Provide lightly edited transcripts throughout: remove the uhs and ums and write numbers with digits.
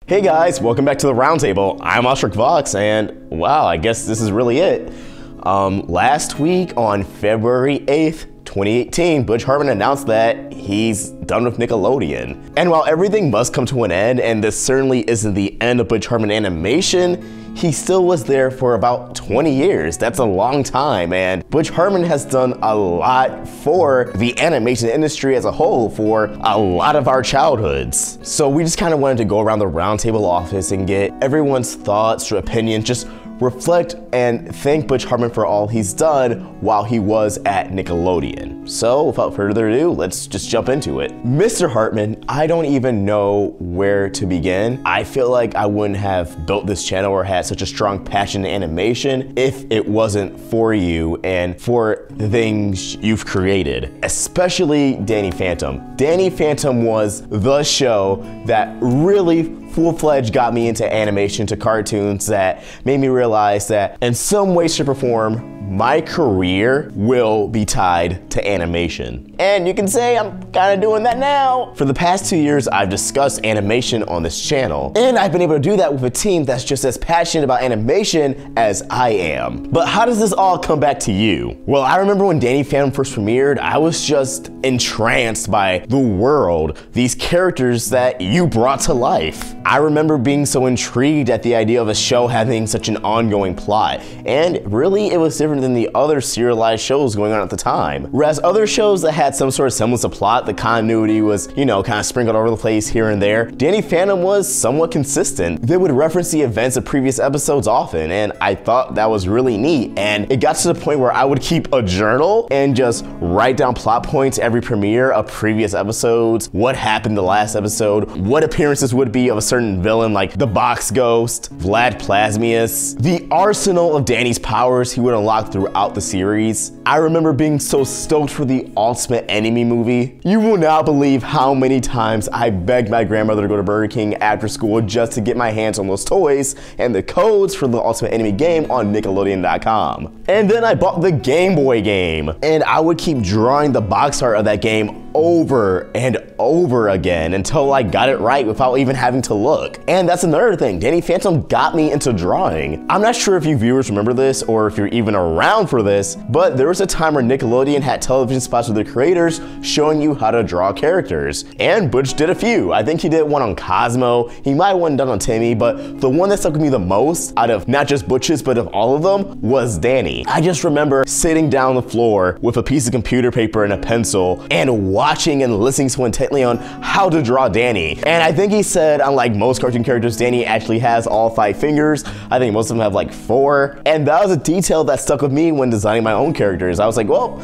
Hey guys, welcome back to the Roundtable. I'm Ostrich Vox, and wow, I guess this is really it. Last week on February 8th, 2018, Butch Hartman announced that he's done with Nickelodeon. And while everything must come to an end, and this certainly isn't the end of Butch Hartman Animation, he still was there for about 20 years. That's a long time, and Butch Hartman has done a lot for the animation industry as a whole for a lot of our childhoods. So we just kind of wanted to go around the Roundtable office and get everyone's thoughts or opinions, just reflect and thank Butch Hartman for all he's done while he was at Nickelodeon. So without further ado, let's just jump into it. Mr. Hartman, I don't even know where to begin. I feel like I wouldn't have built this channel or had such a strong passion in animation if it wasn't for you and for the things you've created, especially Danny Phantom. Danny Phantom was the show that really full-fledged got me into animation, to cartoons, that made me realize that in some way, shape, or form, my career will be tied to animation. And you can say I'm kind of doing that now. For the past 2 years, I've discussed animation on this channel, and I've been able to do that with a team that's just as passionate about animation as I am. But how does this all come back to you? Well, I remember when Danny Phantom first premiered, I was just entranced by the world, these characters that you brought to life. I remember being so intrigued at the idea of a show having such an ongoing plot, and really it was different than the other serialized shows going on at the time. Whereas other shows that had some sort of semblance of plot, the continuity was, kind of sprinkled over the place here and there, Danny Phantom was somewhat consistent. They would reference the events of previous episodes often, and I thought that was really neat. And it got to the point where I would keep a journal and just write down plot points every premiere of previous episodes, what happened the last episode, what appearances would be of a certain villain like the Box Ghost, Vlad Plasmius, the arsenal of Danny's powers he would unlock throughout the series. I remember being so stoked for the Ultimate Enemy movie. You will not believe how many times I begged my grandmother to go to Burger King after school just to get my hands on those toys and the codes for the Ultimate Enemy game on Nickelodeon.com. And then I bought the Game Boy game, and I would keep drawing the box art of that game over and over again until I got it right without even having to look. And that's another thing, Danny Phantom got me into drawing. I'm not sure if you viewers remember this or if you're even around for this, but there was a time where Nickelodeon had television spots with their creators showing you how to draw characters. And Butch did a few. I think he did one on Cosmo, he might have one done on Timmy, but the one that stuck with me the most out of not just Butch's but of all of them was Danny. I just remember sitting down on the floor with a piece of computer paper and a pencil and watching and listening so intently on how to draw Danny. And I think he said, unlike most cartoon characters, Danny actually has all 5 fingers. I think most of them have like 4. And that was a detail that stuck with me when designing my own characters. I was like, well,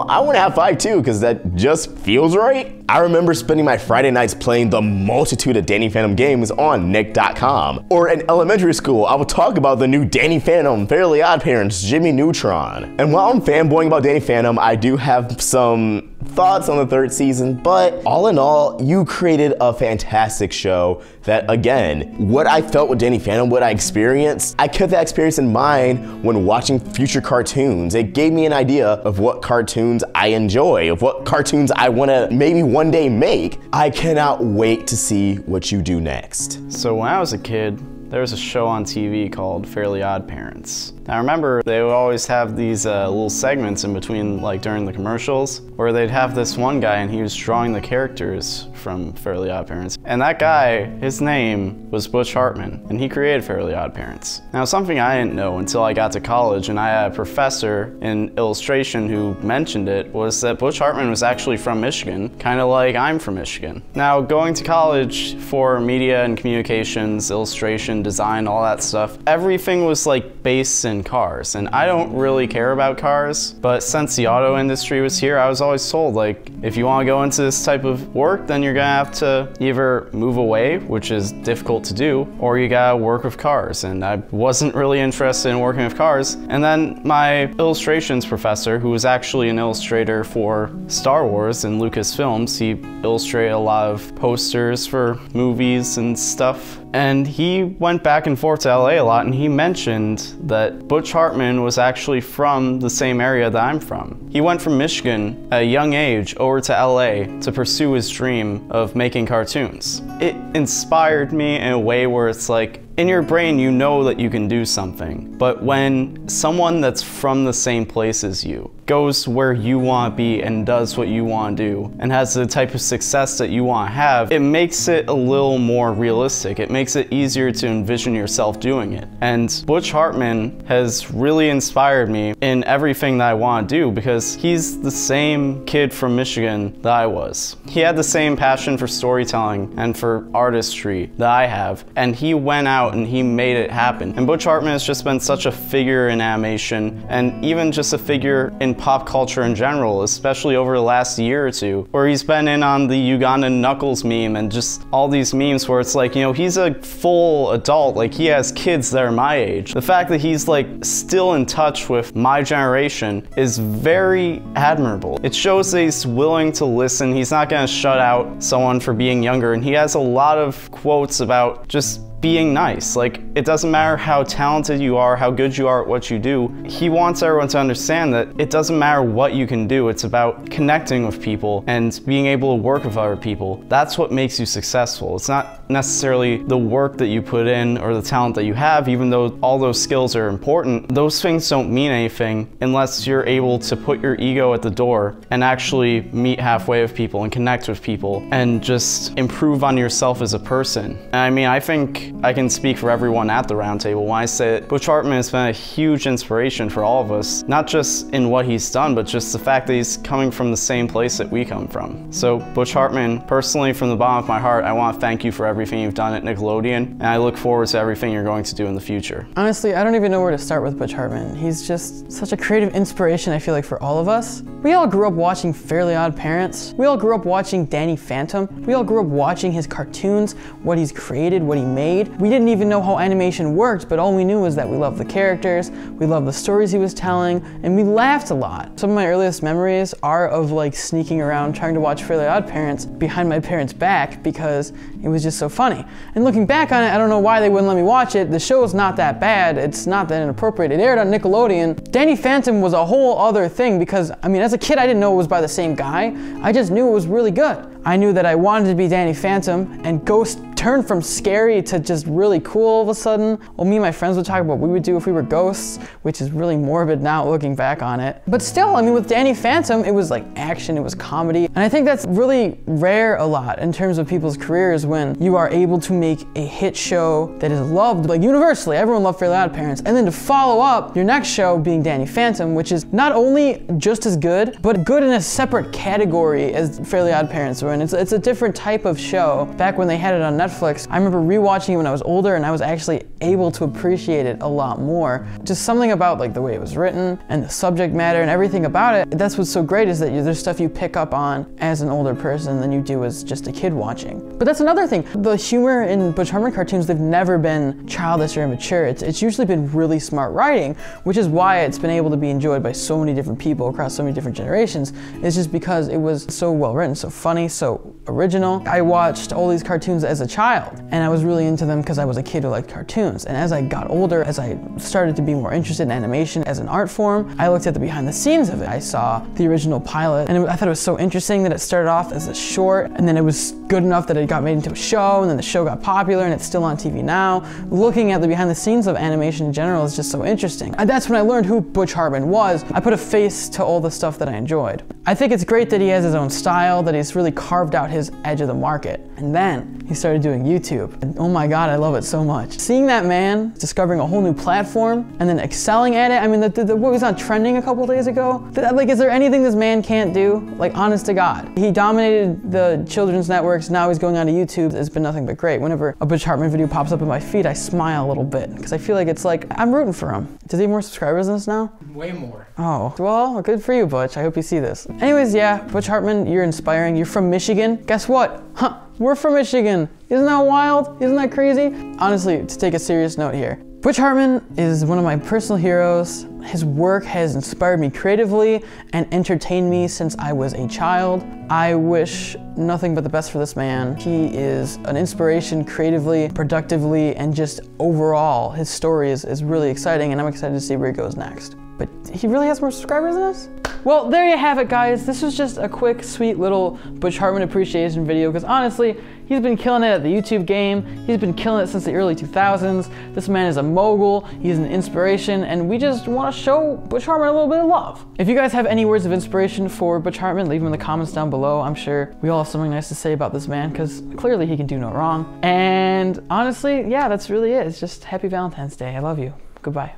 I want to have 5 too, because that just feels right. I remember spending my Friday nights playing the multitude of Danny Phantom games on Nick.com. Or in elementary school, I would talk about the new Danny Phantom, Fairly Odd Parents, Jimmy Neutron. And while I'm fanboying about Danny Phantom, I do have some thoughts on the 3rd season, but all in all, you created a fantastic show that, again, what I felt with Danny Phantom, what I experienced, I kept that experience in mind when watching future cartoons. It gave me an idea of what cartoons I enjoy, of what cartoons I want to maybe one day make. I cannot wait to see what you do next. So when I was a kid, there was a show on TV called Fairly Odd Parents. I remember they would always have these little segments in between, like during the commercials, where they'd have this one guy and he was drawing the characters from Fairly Odd Parents. And that guy, his name was Butch Hartman, and he created Fairly Odd Parents. Now, something I didn't know until I got to college and I had a professor in illustration who mentioned it was that Butch Hartman was actually from Michigan, kind of like I'm from Michigan. Now, going to college for media and communications, illustration, design, all that stuff, everything was like based in cars, and I don't really care about cars, but since the auto industry was here, I was always told, like, if you want to go into this type of work, then you're gonna have to either move away, which is difficult to do, or you gotta work with cars, and I wasn't really interested in working with cars. And then my illustrations professor, who was actually an illustrator for Star Wars and Lucasfilms, he illustrated a lot of posters for movies and stuff. And he went back and forth to LA a lot, and he mentioned that Butch Hartman was actually from the same area that I'm from. He went from Michigan at a young age over to LA to pursue his dream of making cartoons. It inspired me in a way where it's like, in your brain, you know that you can do something, but when someone that's from the same place as you goes where you want to be and does what you want to do and has the type of success that you want to have, it makes it a little more realistic. It makes it easier to envision yourself doing it. And Butch Hartman has really inspired me in everything that I want to do because he's the same kid from Michigan that I was. He had the same passion for storytelling and for artistry that I have, and he went out and he made it happen. And Butch Hartman has just been such a figure in animation and even just a figure in pop culture in general, especially over the last year or two, where he's been in on the Ugandan Knuckles meme and just all these memes where it's like, you know, he's a full adult, like he has kids that are my age. The fact that he's like still in touch with my generation is very admirable. It shows that he's willing to listen. He's not gonna shut out someone for being younger, and he has a lot of quotes about just being nice. Like, it doesn't matter how talented you are, how good you are at what you do. He wants everyone to understand that it doesn't matter what you can do. It's about connecting with people and being able to work with other people. That's what makes you successful. It's not necessarily the work that you put in or the talent that you have, even though all those skills are important. Those things don't mean anything unless you're able to put your ego at the door and actually meet halfway with people and connect with people and just improve on yourself as a person. And I mean, I think I can speak for everyone at the roundtable when I say that Butch Hartman has been a huge inspiration for all of us, not just in what he's done, but just the fact that he's coming from the same place that we come from. So Butch Hartman, personally from the bottom of my heart, I want to thank you for everything you've done at Nickelodeon, and I look forward to everything you're going to do in the future. Honestly, I don't even know where to start with Butch Hartman. He's just such a creative inspiration, I feel like, for all of us. We all grew up watching Fairly Odd Parents. We all grew up watching Danny Phantom. We all grew up watching his cartoons, what he's created, what he made. We didn't even know how animation worked, but all we knew was that we loved the characters, we loved the stories he was telling, and we laughed a lot. Some of my earliest memories are of like sneaking around trying to watch Fairly Odd Parents behind my parents' back because it was just so funny. And looking back on it, I don't know why they wouldn't let me watch it. The show is not that bad, it's not that inappropriate. It aired on Nickelodeon. Danny Phantom was a whole other thing because, I mean, as a kid I didn't know it was by the same guy. I just knew it was really good. I knew that I wanted to be Danny Phantom, and Ghost turned from scary to just really cool all of a sudden. Well, me and my friends would talk about what we would do if we were ghosts, which is really morbid now looking back on it. But still, I mean, with Danny Phantom, it was like action, it was comedy. And I think that's really rare a lot in terms of people's careers when you are able to make a hit show that is loved, like universally, everyone loved Fairly Odd Parents, and then to follow up your next show being Danny Phantom, which is not only just as good, but good in a separate category as Fairly Odd Parents were in. It's a different type of show. Back when they had it on Netflix, I remember rewatching it when I was older and I was actually able to appreciate it a lot more. Just something about like the way it was written and the subject matter and everything about it. That's what's so great is that there's stuff you pick up on as an older person than you do as just a kid watching. But that's another thing. The humor in Butch Hartman cartoons, they've never been childish or immature. It's usually been really smart writing, which is why it's been able to be enjoyed by so many different people across so many different generations. It's just because it was so well written, so funny, so original. I watched all these cartoons as a child, and I was really into them because I was a kid who liked cartoons. And as I got older, as I started to be more interested in animation as an art form, I looked at the behind the scenes of it. I saw the original pilot, and I thought it was so interesting that it started off as a short, and then it was good enough that it got made into a show, and then the show got popular, and it's still on TV now. Looking at the behind the scenes of animation in general is just so interesting. And that's when I learned who Butch Hartman was. I put a face to all the stuff that I enjoyed. I think it's great that he has his own style, that he's really carved out his edge of the market. And then he started doing YouTube. And oh my God, I love it so much. Seeing that man discovering a whole new platform and then excelling at it. I mean, what was on trending a couple days ago? Like, is there anything this man can't do? Like, honest to God. He dominated the children's networks. Now he's going on to YouTube. It's been nothing but great. Whenever a Butch Hartman video pops up in my feed, I smile a little bit because I feel like it's like, I'm rooting for him. Does he have more subscribers than us now? Way more. Oh, well, good for you, Butch. I hope you see this. Anyways, yeah, Butch Hartman, you're inspiring. You're from Michigan. Guess what? Huh, we're from Michigan. Isn't that wild? Isn't that crazy? Honestly, to take a serious note here, Butch Hartman is one of my personal heroes. His work has inspired me creatively and entertained me since I was a child. I wish nothing but the best for this man. He is an inspiration creatively, productively, and just overall. His story is really exciting, and I'm excited to see where he goes next. But he really has more subscribers than us? Well, there you have it, guys. This was just a quick, sweet little Butch Hartman appreciation video, because honestly, he's been killing it at the YouTube game. He's been killing it since the early 2000s. This man is a mogul, he's an inspiration, and we just want to show Butch Hartman a little bit of love. If you guys have any words of inspiration for Butch Hartman, leave them in the comments down below. I'm sure we all have something nice to say about this man, because clearly he can do no wrong. And honestly, yeah, that's really it. It's just happy Valentine's Day. I love you. Goodbye.